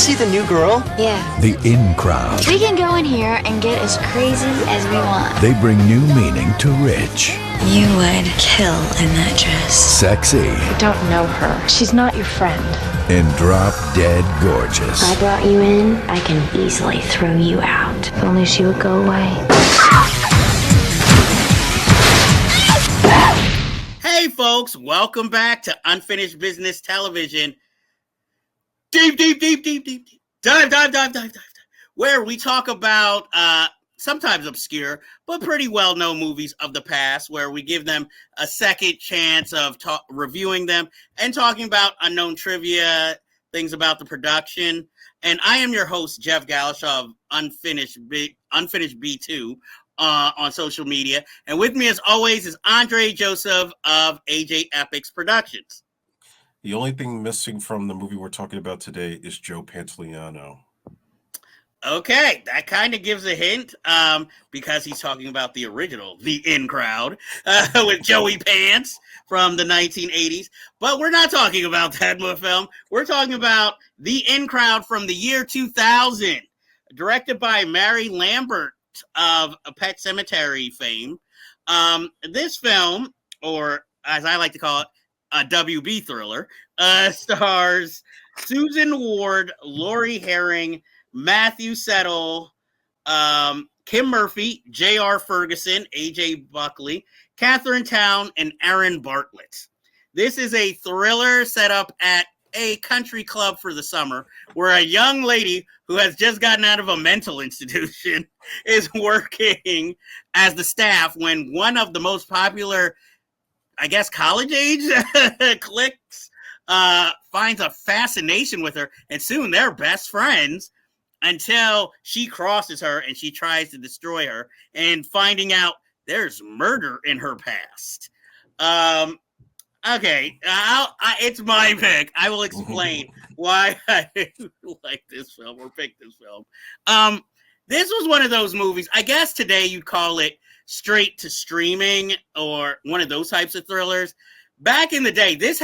see the new girl? Yeah. The in crowd. We can go in here and get as crazy as we want. They bring new meaning to rich. You would kill in that dress. Sexy. I don't know her. She's not your friend. And drop dead gorgeous. I brought you in, I can easily throw you out. If only she would go away. Hey folks, welcome back to Unfinished Business Television. Deep, dive, where we talk about sometimes obscure, but pretty well-known movies of the past, where we give them a second chance of reviewing them and talking about unknown trivia, things about the production. And I am your host, Jeff Galish of Unfinished B2 on social media. And with me, as always, is Andre Joseph of AJ Epics Productions. The only thing missing from the movie we're talking about today is Joe Pantoliano. Okay, that kind of gives a hint because he's talking about the original, The In Crowd, with Joey Pants from the 1980s. But we're not talking about that film. We're talking about The In Crowd from the year 2000, directed by Mary Lambert of Pet Sematary fame. This film, or as I like to call it, a WB thriller, stars Susan Ward, Laurie Herring, Matthew Settle, Kim Murphy, J.R. Ferguson, A.J. Buckley, Catherine Town, and Aaron Bartlett. This is a thriller set up at a country club for the summer where a young lady who has just gotten out of a mental institution is working as the staff when one of the most popular, I guess, college-age cliques finds a fascination with her, and soon they're best friends until she crosses her and she tries to destroy her, and finding out there's murder in her past. Okay, it's my pick. I will explain why I like this film or picked this film. This was one of those movies, I guess today you'd call it straight to streaming or one of those types of thrillers. Back in the day, this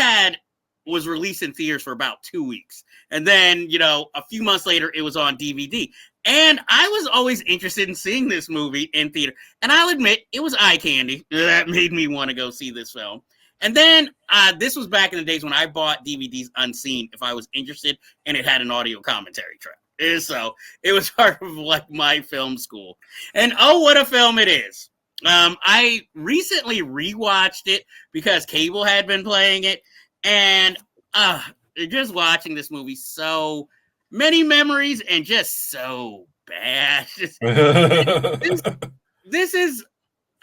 was released in theaters for about 2 weeks. And then, a few months later, it was on DVD. And I was always interested in seeing this movie in theater. And I'll admit, it was eye candy that made me want to go see this film. And then this was back in the days when I bought DVDs unseen if I was interested, and it had an audio commentary track. And so it was part of like my film school. And oh, what a film it is. I recently rewatched it because cable had been playing it. And just watching this movie, so many memories and just so bad. This is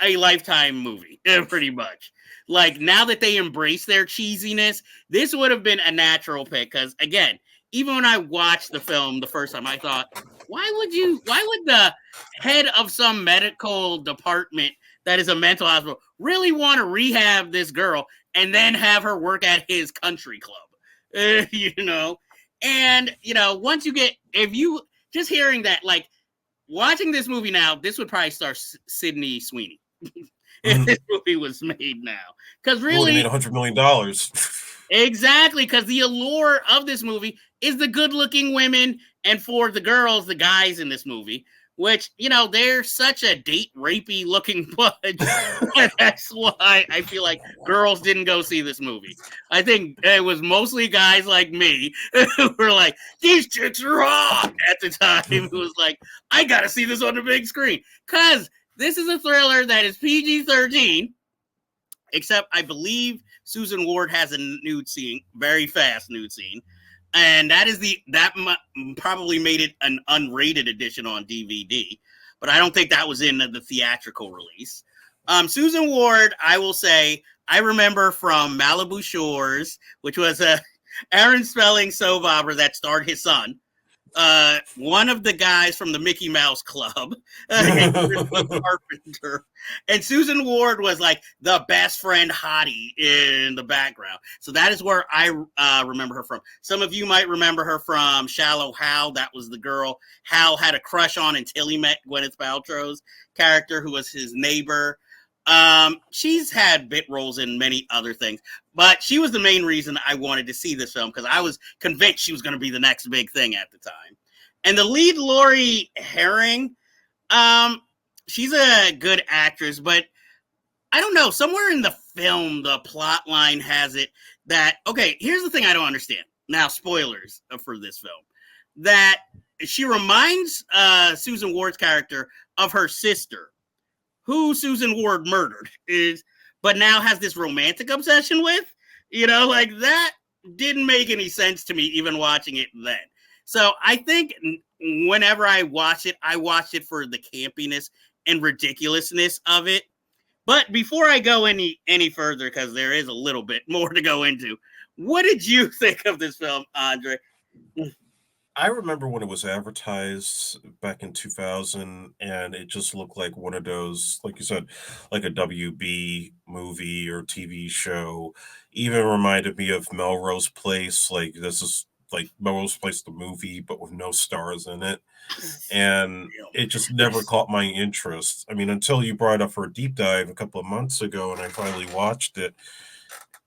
a Lifetime movie, pretty much. Like, now that they embrace their cheesiness, this would have been a natural pick. Because, again, even when I watched the film the first time, I thought, why would the head of some medical department that is a mental hospital really want to rehab this girl and then have her work at his country club? And, once if you just hearing that, like, watching this movie now, this would probably star Sydney Sweeney. If this movie was made now, because really made $100 million. Exactly, because the allure of this movie is the good-looking women, and for the girls, the guys in this movie, which they're such a date rapey looking bunch. That's why I feel like girls didn't go see this movie. I think it was mostly guys like me who were like, "These chicks are hot." At the time, it was like, I gotta see this on the big screen because this is a thriller that is PG-13, except I believe Susan Ward has a nude scene, very fast nude scene. And that probably made it an unrated edition on DVD, but I don't think that was in the theatrical release. Susan Ward, I will say, I remember from Malibu Shores, which was a Aaron Spelling soap opera that starred his son. One of the guys from the Mickey Mouse Club, Carpenter, and Susan Ward was like the best friend hottie in the background. So that is where I remember her from. Some of you might remember her from Shallow Hal. That was the girl Hal had a crush on until he met Gwyneth Paltrow's character, who was his neighbor. She's had bit roles in many other things, but she was the main reason I wanted to see this film because I was convinced she was going to be the next big thing at the time. And the lead, Lori Herring, she's a good actress, but I don't know. Somewhere in the film, the plot line has it that, okay, here's the thing I don't understand. Now, spoilers for this film. That she reminds Susan Ward's character of her sister, who Susan Ward murdered, but now has this romantic obsession with. Like that didn't make any sense to me even watching it then. So I think whenever I watched it for the campiness and ridiculousness of it. But before I go any further, because there is a little bit more to go into, what did you think of this film, Andre? I remember when it was advertised back in 2000, and it just looked like one of those, like you said, like a WB movie or TV show. Even reminded me of Melrose Place. Like, this is like Melrose Place, the movie, but with no stars in it. And it just never caught my interest. I mean, until you brought it up for a deep dive a couple of months ago, and I finally watched it.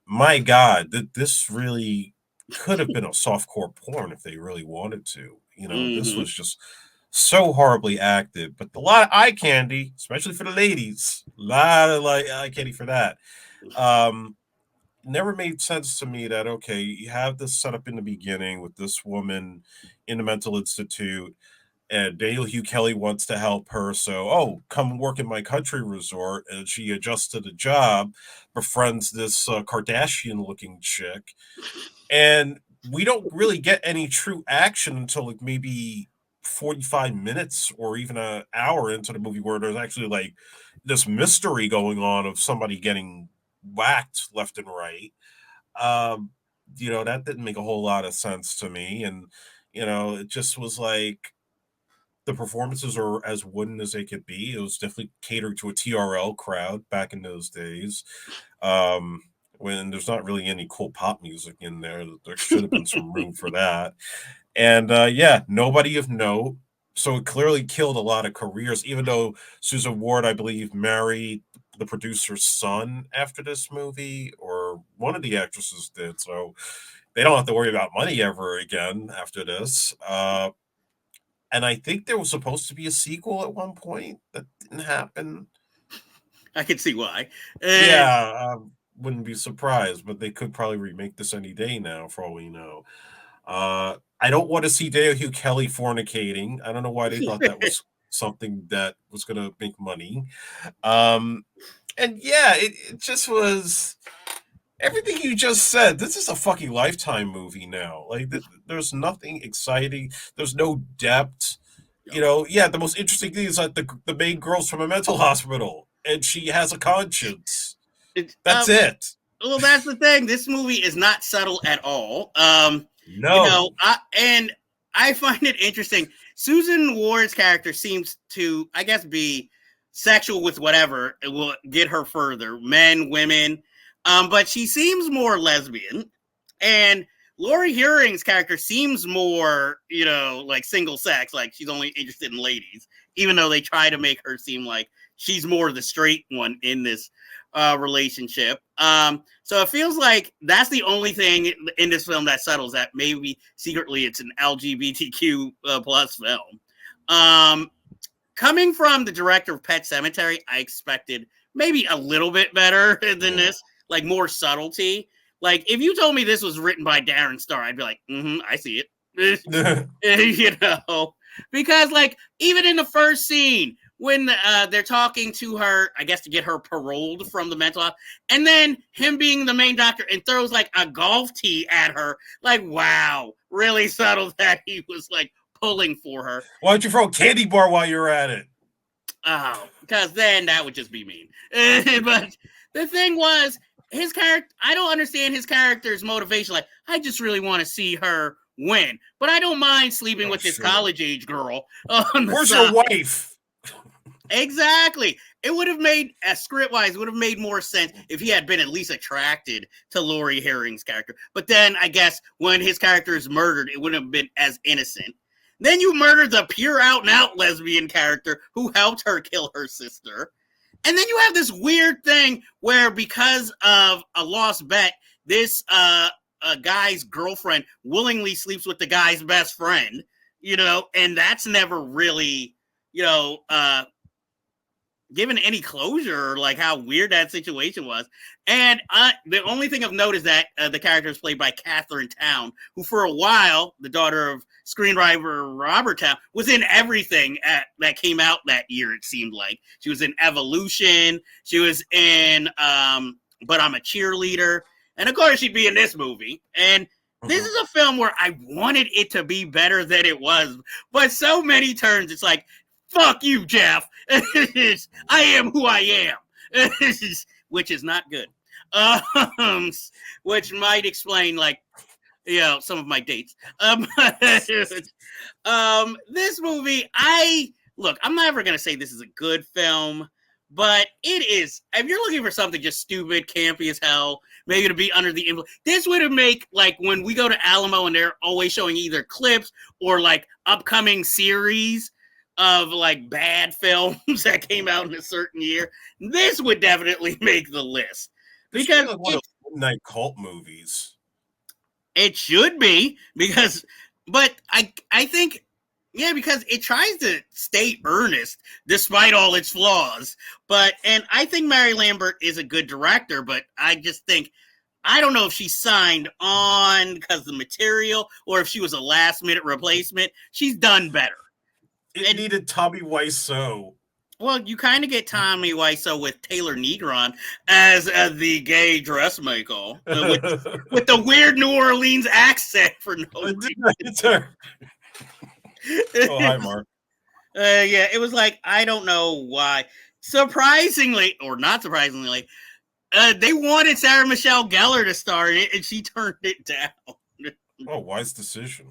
My God, this really could have been a softcore porn if they really wanted to. This was just so horribly acted, but a lot of eye candy, especially for the ladies. A lot of eye candy for that. Never made sense to me that, okay, you have this set up in the beginning with this woman in the mental institute, and Daniel Hugh Kelly wants to help her. So, come work in my country resort. And she adjusts to the job, befriends this Kardashian looking chick. And we don't really get any true action until like maybe 45 minutes or even an hour into the movie, where there's actually like this mystery going on of somebody getting whacked left and right. That didn't make a whole lot of sense to me. And, it just was like the performances are as wooden as they could be. It was definitely catered to a TRL crowd back in those days. When there's not really any cool pop music in there. There should have been some room for that. And nobody of note. So it clearly killed a lot of careers, even though Susan Ward, I believe, married the producer's son after this movie, or one of the actresses did. So they don't have to worry about money ever again after this. And I think there was supposed to be a sequel at one point that didn't happen. I can see why. Wouldn't be surprised, but they could probably remake this any day now, for all we know. I don't want to see Daniel Hugh Kelly fornicating. I don't know why they thought that was something that was going to make money. It just was everything you just said. This is a fucking Lifetime movie now. Like, there's nothing exciting. There's no depth. The most interesting thing is that the main girl's from a mental hospital, and she has a conscience. That's it. Well, that's the thing. This movie is not subtle at all. No. And I find it interesting. Susan Ward's character seems to, I guess, be sexual with whatever. It will get her further. Men, women. But she seems more lesbian. And Lori Herring's character seems more, like single sex. Like she's only interested in ladies. Even though they try to make her seem like she's more the straight one in this relationship. So it feels like that's the only thing in this film that settles that maybe secretly it's an LGBTQ plus film. Coming from the director of Pet Sematary, I expected maybe a little bit better than this, like more subtlety. Like if you told me this was written by Darren Star, I'd be like, I see it. Because like even in the first scene, when they're talking to her, I guess to get her paroled from the mental health, and then him being the main doctor and throws like a golf tee at her, like, wow, really subtle that he was like pulling for her. Why don't you throw a candy bar while you're at it? Oh, because then that would just be mean. But the thing was, his character, I don't understand his character's motivation. Like, I just really want to see her win, but I don't mind sleeping with this college-age girl on the Where's side. your wife? Exactly. It would have made, script-wise, it would have made more sense if he had been at least attracted to Lori Herring's character. But then, I guess, when his character is murdered, it wouldn't have been as innocent. Then you murdered the pure out-and-out lesbian character who helped her kill her sister. And then you have this weird thing where because of a lost bet, this a guy's girlfriend willingly sleeps with the guy's best friend, and that's never really, given any closure, like how weird that situation was. And the only thing of note is that the character is played by Catherine Town, who for a while, the daughter of screenwriter Robert Town, was in everything that came out that year, it seemed like. She was in Evolution. She was in But I'm a Cheerleader. And of course, she'd be in this movie. And this is a film where I wanted it to be better than it was. But so many turns, it's like, fuck you, Jeff. I am who I am. Which is not good. Which might explain, some of my dates. This movie, I'm never going to say this is a good film, but it is. If you're looking for something just stupid, campy as hell, maybe to be under the influence, this would have make, when we go to Alamo and they're always showing either clips or, upcoming series of, bad films that came out in a certain year, this would definitely make the list. Because it's one of midnight cult movies. It should be, but I think, because it tries to stay earnest despite all its flaws. And I think Mary Lambert is a good director, but I just think, I don't know if she signed on because of the material or if she was a last minute replacement. She's done better. It needed Tommy Wiseau. Well, you kind of get Tommy Wiseau with Taylor Negron as the gay dressmaker with the weird New Orleans accent for no reason. Oh, hi, Mark. It was I don't know why. Surprisingly, or not surprisingly, they wanted Sarah Michelle Gellar to star in it, and she turned it down. Oh, wise decision.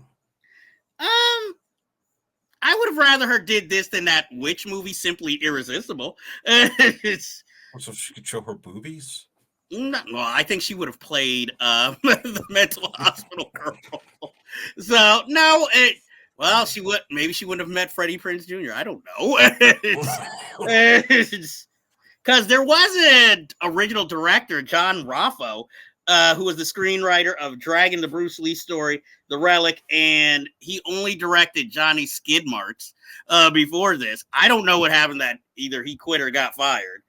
I would have rather her did this than that witch movie, Simply Irresistible. So she could show her boobies? I think she would have played the mental hospital girl. So, no, maybe she wouldn't have met Freddie Prinze Jr. I don't know. Because there was an original director, John Raffo, who was the screenwriter of Dragon, the Bruce Lee story, The Relic, and he only directed Johnny Skidmarks before this. I don't know what happened that either he quit or got fired.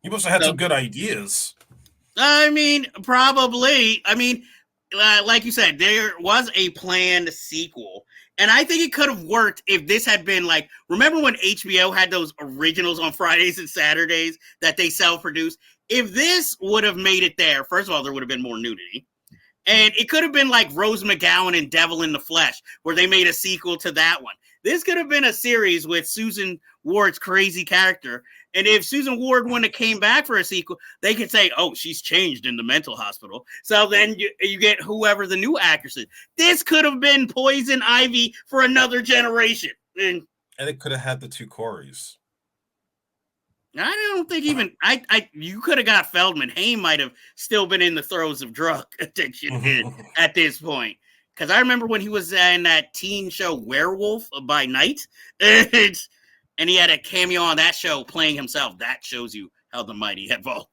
He must have had some good ideas. Probably. Like you said, there was a planned sequel. And I think it could have worked if this had been remember when HBO had those originals on Fridays and Saturdays that they self-produced? If this would have made it there, first of all, there would have been more nudity. And it could have been like Rose McGowan and Devil in the Flesh, where they made a sequel to that one. This could have been a series with Susan Ward's crazy character. And if Susan Ward wouldn't have came back for a sequel, they could say, oh, she's changed in the mental hospital. So then you get whoever the new actress is. This could have been Poison Ivy for another generation. And it could have had the two Coreys. I don't think even you could have got Feldman. Haim might have still been in the throes of drug addiction at this point. Because I remember when he was in that teen show Werewolf by Night, and he had a cameo on that show playing himself. That shows you how the mighty have fallen.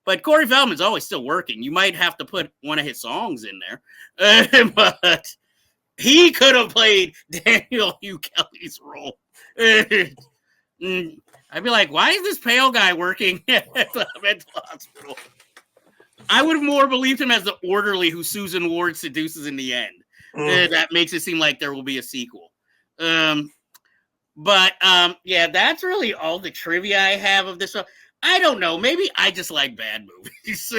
But Corey Feldman's always still working. You might have to put one of his songs in there. But he could have played Daniel Hugh Kelly's role. I'd be like, why is this pale guy working at the mental hospital? I would have more believed him as the orderly who Susan Ward seduces in the end. That makes it seem like there will be a sequel. But that's really all the trivia I have of this. I don't know. Maybe I just like bad movies.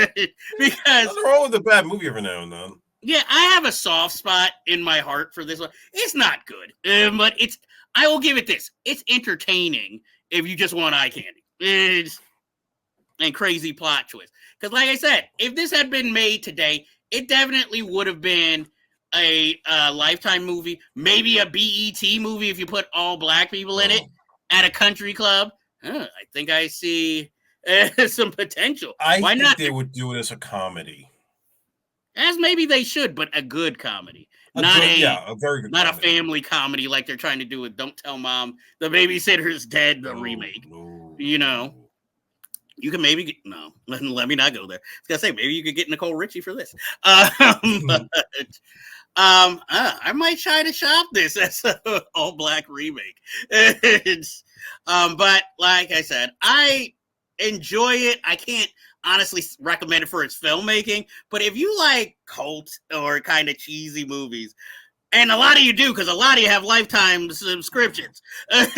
Because nothing wrong with a bad movie every now and then. Yeah, I have a soft spot in my heart for this one. It's not good, but I will give it this. It's entertaining if you just want eye candy. And crazy plot twist. Because like I said, if this had been made today, it definitely would have been a Lifetime movie, maybe a BET movie if you put all black people in it at a country club. I think I see some potential. Why not? They would do it as a comedy. As maybe they should, but a good comedy. A very good. Not comedy. A family comedy like they're trying to do with Don't Tell Mom, The Babysitter's Dead, the remake. No. you know, you can maybe get, no, let me not go there. I was gonna say maybe you could get Nicole Richie for this. But I might try to shop this as an all black remake. But like I said, I enjoy it. I can't honestly recommend it for its filmmaking, but if you like cult or kind of cheesy movies, and a lot of you do, because a lot of you have lifetime subscriptions,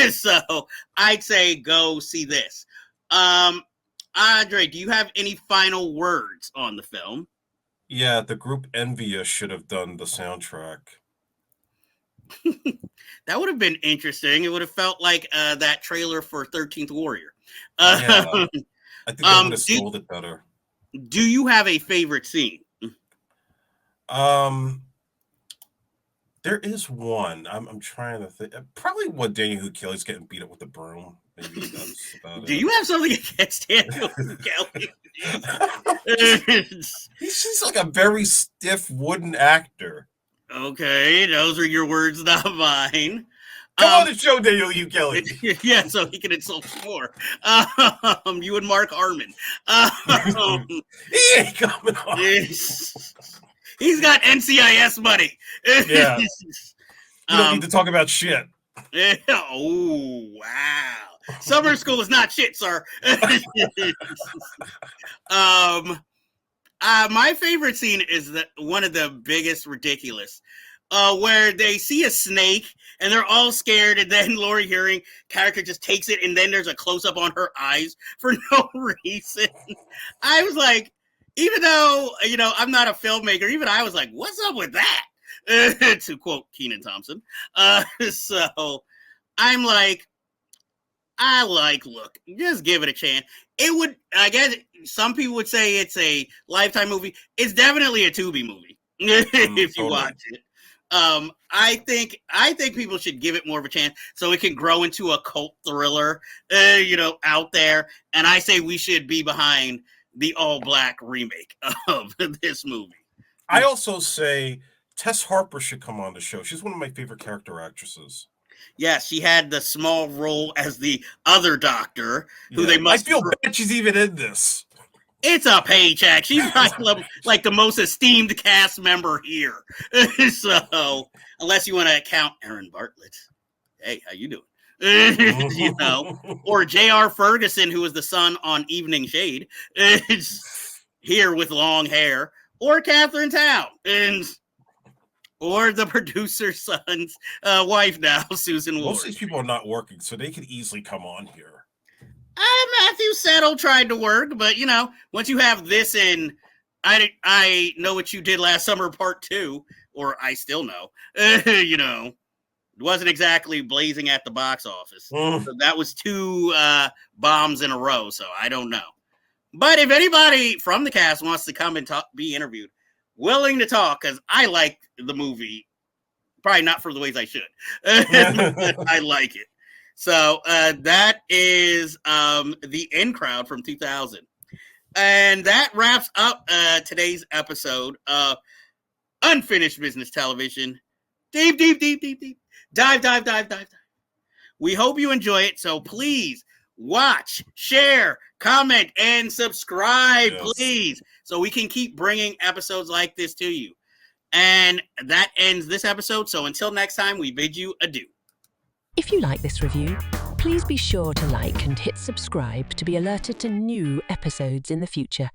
so I'd say go see this. Andre, do you have any final words on the film? Yeah, the group Envious should have done the soundtrack. That would have been interesting. It would have felt like that trailer for 13th Warrior. Yeah, I think they would have sold it better. Do you have a favorite scene? There is one. I'm trying to think. Probably when Daniel Kelly's getting beat up with the broom. Maybe that's about it. Do you have something against Daniel Kelly? He's like a very stiff wooden actor. Okay, those are your words, not mine. Come on the show, Daniel Kelly. Yeah, so he can insult you more. You and Mark Harmon. He ain't coming on. He's got NCIS money. Yeah. You don't need to talk about shit. Oh, wow. Summer school is not shit, sir. My favorite scene is one of the biggest ridiculous, where they see a snake and they're all scared, and then Lori Herring character just takes it, and then there's a close up on her eyes for no reason. I was like, even though I'm not a filmmaker, even I was like, "What's up with that?" To quote Kenan Thompson. So I'm like, look, just give it a chance. It would, I guess, some people would say it's a Lifetime movie. It's definitely a Tubi movie if you watch it. I think people should give it more of a chance so it can grow into a cult thriller, out there. And I say we should be behind the all black remake of this movie. I also say Tess Harper should come on the show. She's one of my favorite character actresses. Yes, she had the small role as the other doctor, who they must. I feel bad she's even in this. It's a paycheck. She's like the most esteemed cast member here. So, unless you want to count Aaron Bartlett, hey, how you doing? Or J.R. Ferguson, who was the son on Evening Shade, here with long hair, or Catherine Town, or the producer's son's wife now, Susan Ward. Most of these people are not working, so they could easily come on here. Matthew Settle tried to work, but once you have this in, I Know What You Did Last Summer Part 2, or I Still Know, it wasn't exactly blazing at the box office. So that was 2 bombs in a row, so I don't know. But if anybody from the cast wants to come and be interviewed, willing to talk, because I like the movie, probably not for the ways I should. I like it. So that is The In Crowd from 2000. And that wraps up today's episode of Unfinished Business Television. Deep. Dive. We hope you enjoy it. So please watch, share, comment, and subscribe, please, so we can keep bringing episodes like this to you. And that ends this episode. So until next time, we bid you adieu. If you like this review, please be sure to like and hit subscribe to be alerted to new episodes in the future.